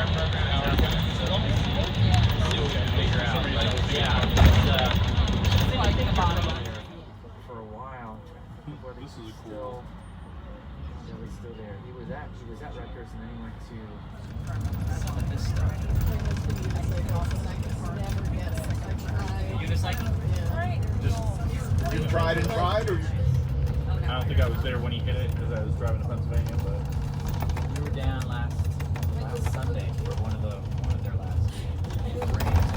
See what we can figure out. But yeah, for a while. This is cool. Yeah, he's still there. He was at Rutgers, and then he went to some of this stuff. Unicycling? Just you tried and tried, or I don't think I was there when he hit it because I was driving to Pennsylvania, but We were down last Sunday for one of their last races.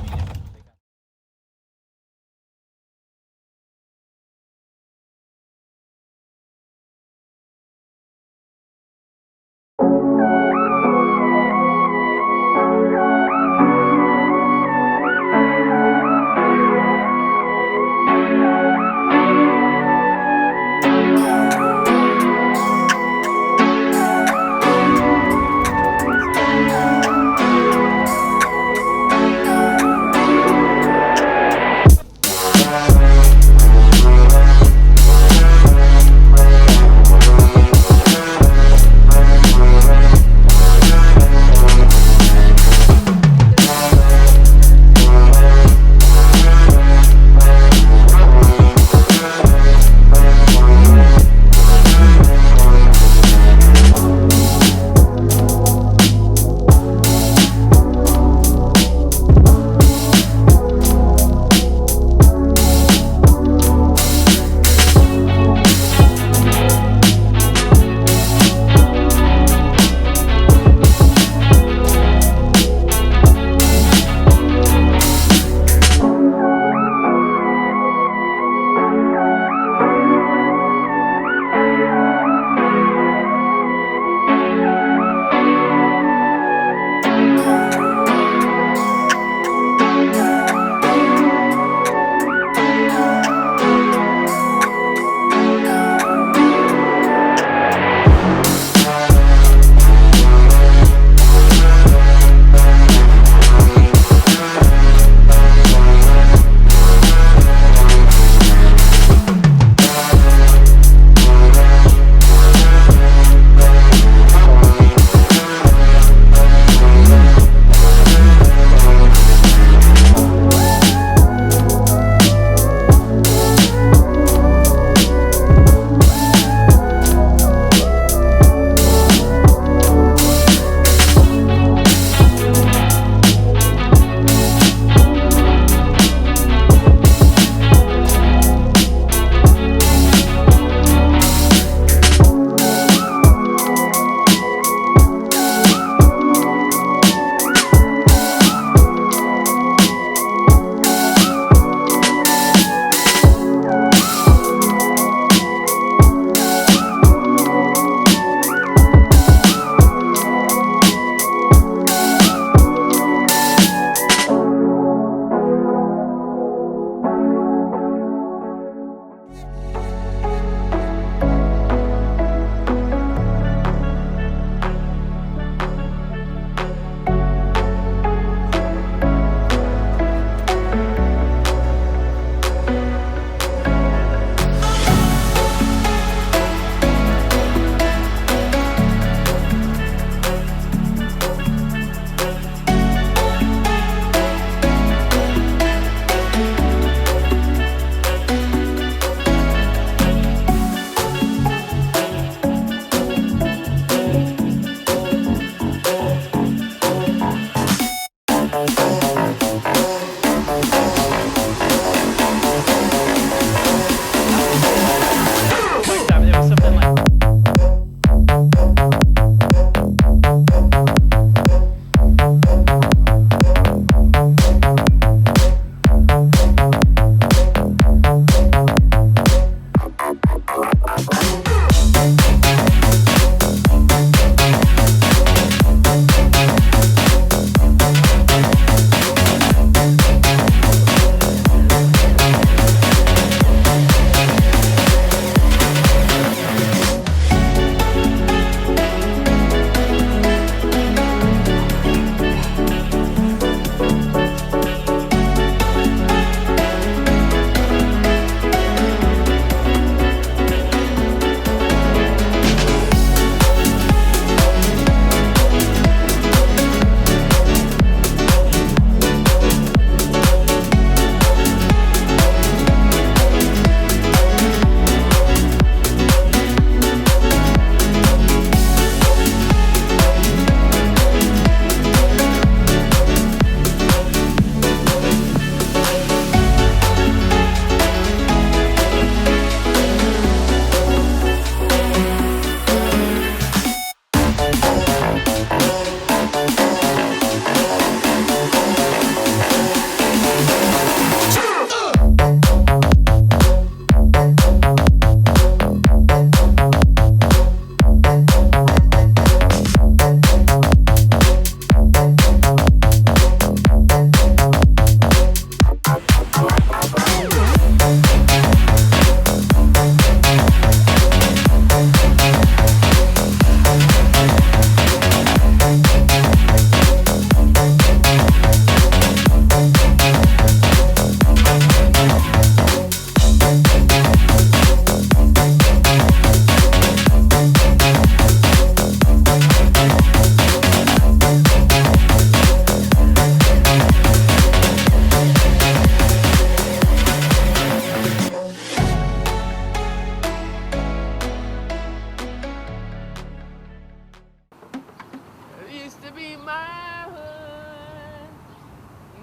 Used to be my hood.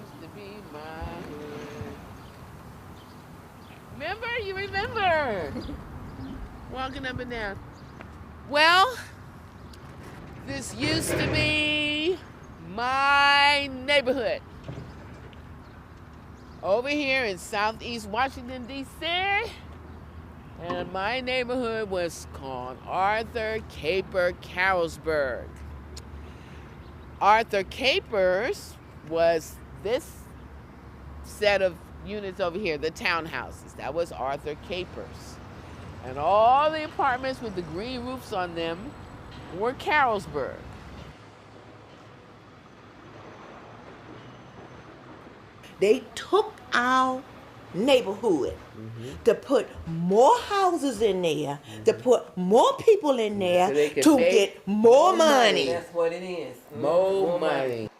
Used to be my hood. Remember? You remember. Walking up and down. Well, this used to be my neighborhood. Over here in Southeast Washington, D.C. And my neighborhood was called Arthur Caper Carrollsburg. Arthur Capers was this set of units over here, the townhouses. That was Arthur Capers. And all the apartments with the green roofs on them were Carrollsburg. They took our neighborhood to put more houses in there, to put more people in there, So they could to make get more money. That's what it is. More money.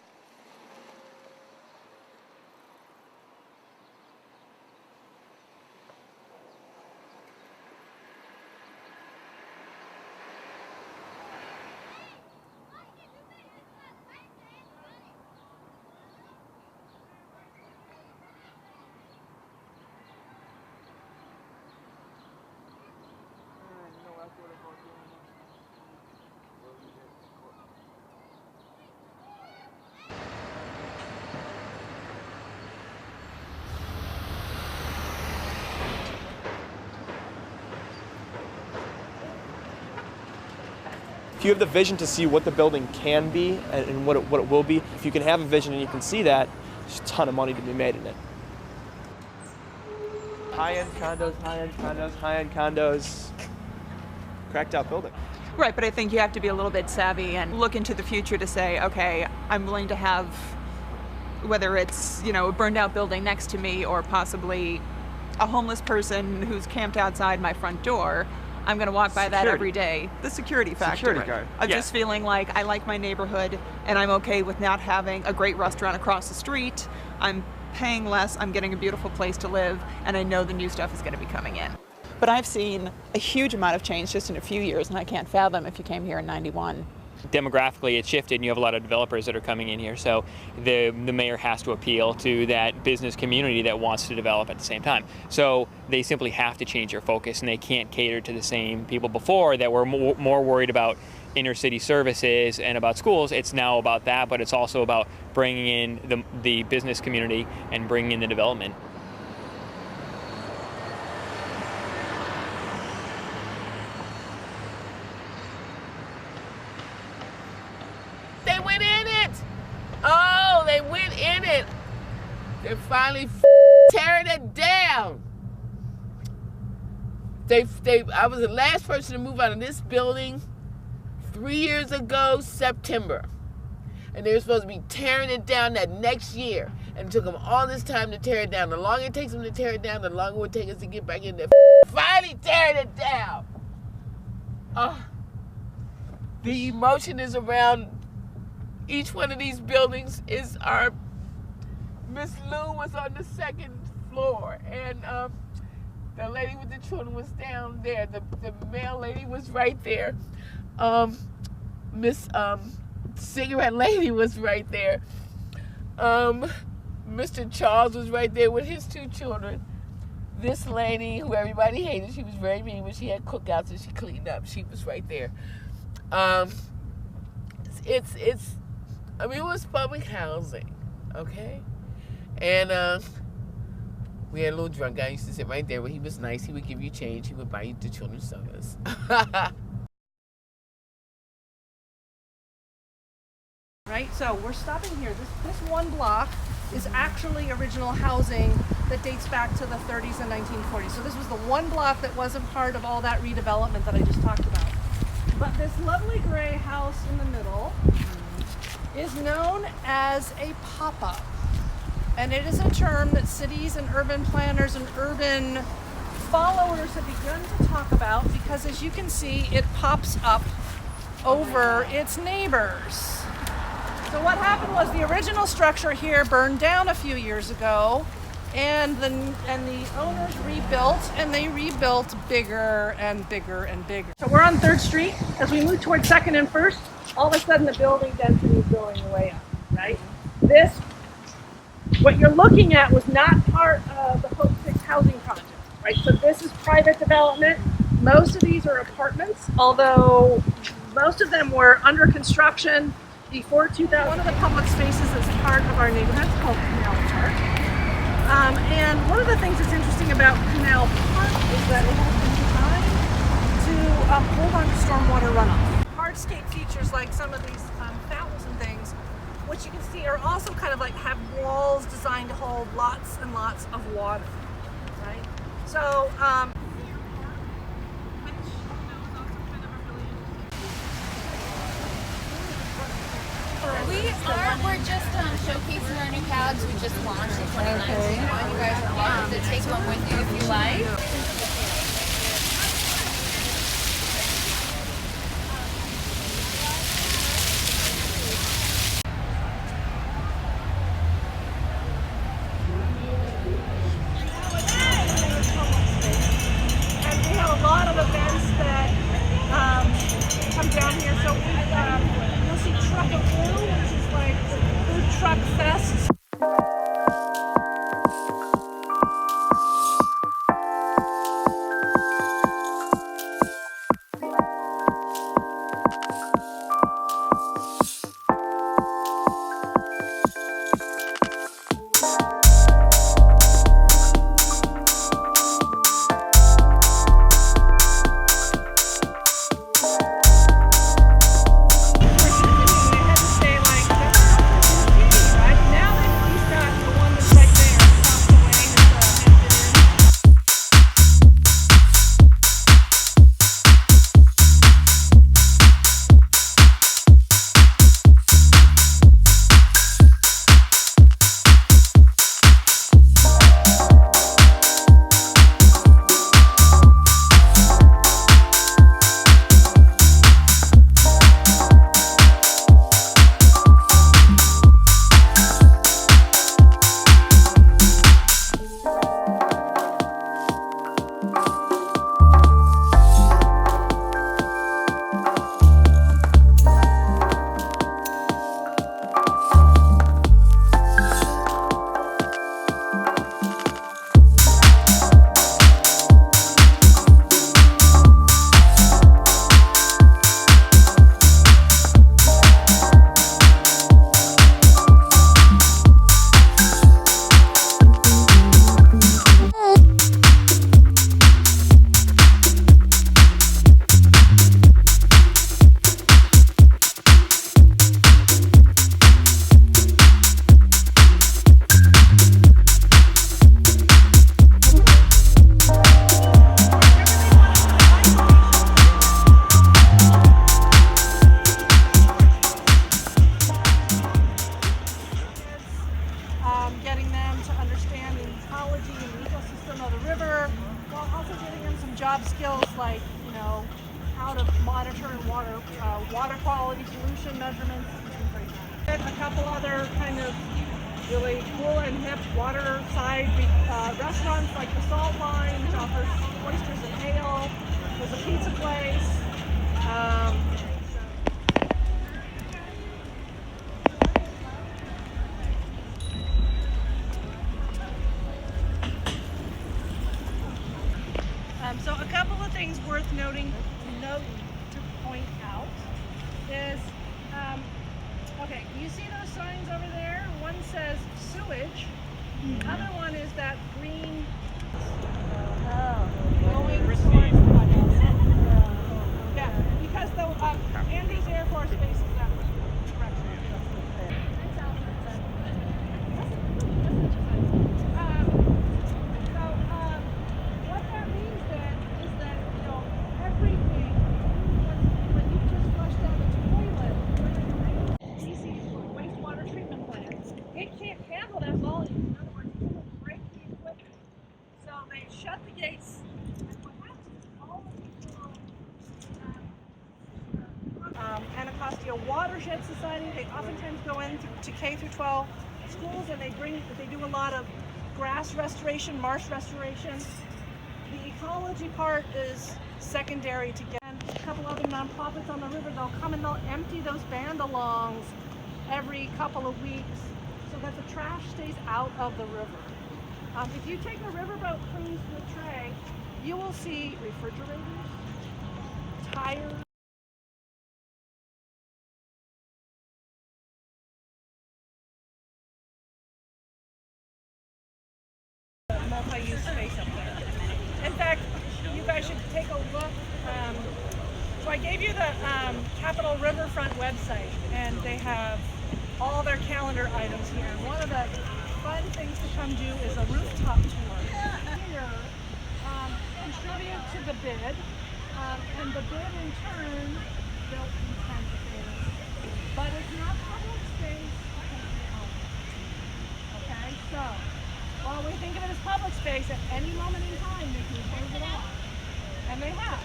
If you have the vision to see what the building can be and what it will be, if you can have a vision and you can see that, there's a ton of money to be made in it. High-end condos, high-end condos, high-end condos. Cracked out building. Right, but I think you have to be a little bit savvy and look into the future to say, okay, I'm willing to have, whether it's, a burned out building next to me or possibly a homeless person who's camped outside my front door, I'm going to walk by that every day. The security factor. Security guard. Of just feeling like I like my neighborhood and I'm okay with not having a great restaurant across the street. I'm paying less, I'm getting a beautiful place to live, and I know the new stuff is going to be coming in. But I've seen a huge amount of change just in a few years, and I can't fathom if you came here in '91. Demographically, it's shifted, and you have a lot of developers that are coming in here. So the mayor has to appeal to that business community that wants to develop at the same time. So they simply have to change their focus, and they can't cater to the same people before that were more worried about inner city services and about schools. It's now about that, but it's also about bringing in the business community and bringing in the development. They went in it. Oh, they went in it. They're finally tearing it down. I was the last person to move out of this building 3 years ago, September. And they were supposed to be tearing it down that next year. And it took them all this time to tear it down. The longer it takes them to tear it down, the longer it would take us to get back in there. Finally tearing it down. The emotion is around each one of these buildings is our Miss Lou was on the second floor, and the lady with the children was down there. The male lady was right there. Miss Cigarette Lady was right there. Mr. Charles was right there with his two children. This lady, who everybody hated, she was very mean when she had cookouts and she cleaned up. She was right there. It was public housing, okay? And we had a little drunk guy who used to sit right there, but he was nice. He would give you change. He would buy you the children's sodas. Right, so we're stopping here. This one block is actually original housing that dates back to the 30s and 1940s. So this was the one block that wasn't part of all that redevelopment that I just talked about. But this lovely gray house in the middle is known as a pop-up. And it is a term that cities and urban planners and urban followers have begun to talk about because, as you can see, it pops up over its neighbors. So what happened was the original structure here burned down a few years ago, and the owners rebuilt, and they rebuilt bigger and bigger and bigger. So we're on 3rd Street as we move towards 2nd and 1st. all of a sudden the building density is going way up, right? This, what you're looking at was not part of the Hope 6 housing project, right? So this is private development. Most of these are apartments, although most of them were under construction before 2000. One of the public spaces is part of our neighborhood called Canal Park. And one of the things that's interesting about Canal Park is that it has been designed to hold on to stormwater runoff. Hardscape features like some of these fountains and things, which you can see are also kind of like have walls designed to hold lots and lots of water, right? So, we're just showcasing our new pads. We just launched in 2019. You guys are welcome to take one with you if you like. And we have a lot of events that come down here. So you'll see Truck of Blue, which is like the food truck fest. Getting them to understand the ecology and the ecosystem of the river, while also giving them some job skills like, you know, how to monitor water quality, pollution measurements, and things like that. And a couple other kind of really cool and hip waterside restaurants like the Salt Line, which offers oysters and ale. There's a pizza place. So a couple of things worth noting to point out is, okay, you see those signs over there? One says sewage, the other one is that green going towards yeah, because the Andrews Air Force Base is that direction. What that means then is that, you know, everything, when you just flush down the toilet, DC's wastewater treatment plant, it can't handle that volume. In other words, it will break the equipment. So they shut the gates, and what happens is all of these little Anacostia Watershed Society, they oftentimes go into K through 12 schools, and they do a lot of grass restoration, marsh restoration. The ecology part is secondary to get. couple other nonprofits on the river. They'll come and they'll empty those bandalongs every couple of weeks so that the trash stays out of the river. If you take a riverboat cruise with Trey, you will see refrigerators, tires. Multi-use space up there. In fact, you guys should take a look. So I gave you the Capitol Riverfront website, and they have all their calendar items here. One of the fun things to come do is a rooftop tour. Here, contribute to the bid, and the bid in turn built these kinds of things. But it's not public space. Okay, so while we think of it as public space, at any moment in time they can close it off, and they have.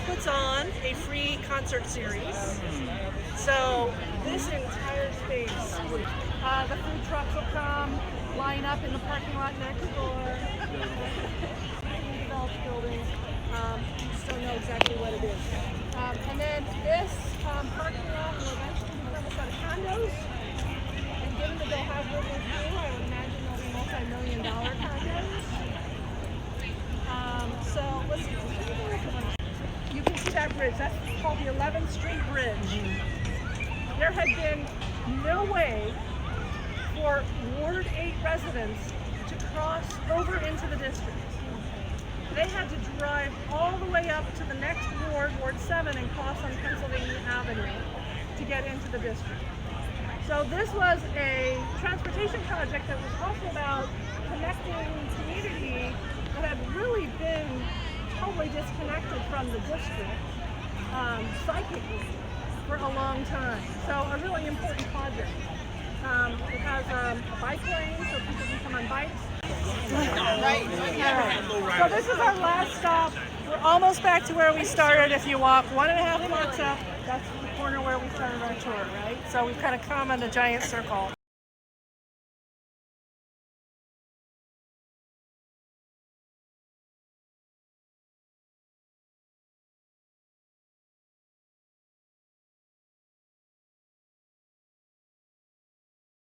Puts on a free concert series. So this entire space, the food trucks will come, line up in the parking lot next door. Developed building. Just don't know exactly what it is. And then this parking lot will eventually become a set of condos. And given that they'll have river view, I would imagine they'll be multi-million-dollar condos. So let's see. You can see that bridge. That's called the 11th Street Bridge. There had been no way for Ward 8 residents to cross over into the district. They had to drive all the way up to the next ward, Ward 7, and cross on Pennsylvania Avenue to get into the district. So this was a transportation project that was also about connecting community that had really been totally disconnected from the district psychically for a long time. So a really important project. It has a bike lane so people can come on bikes. So this is our last stop. We're almost back to where we started. If you walk 1.5 blocks up, that's the corner where we started our tour, right? So we've kind of come in a giant circle.